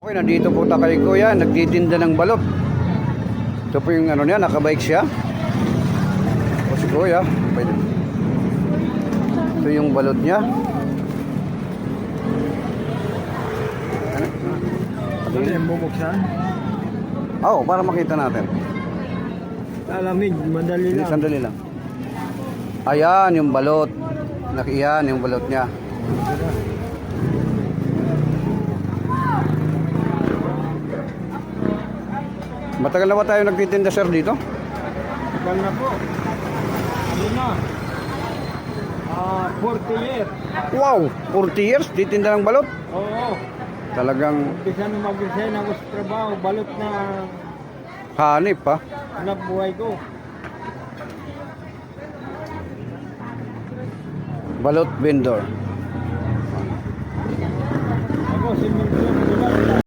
Okay, nandito po tayo kay Kuya, nagtitinda ng balot. Ito po yung ano niya, nakabike siya. O si Kuya, ito yung balot niya. Ano yung bubuksan? Oo, para makita natin. Alamig, madali lang. Sandali lang. Ayan yung balot. Nakiyan yung balot niya. Matagal na ba tayo nagtitinda, sir, dito? Tagal na po. Ano na? 40 years. Wow! 40 years, titinda ng balot. Oo. Talagang Umpisa na mag-resign ako sa trabaho. Balot na hanip, ha? hanap buhay ko. Balot vendor. Ako si Milton.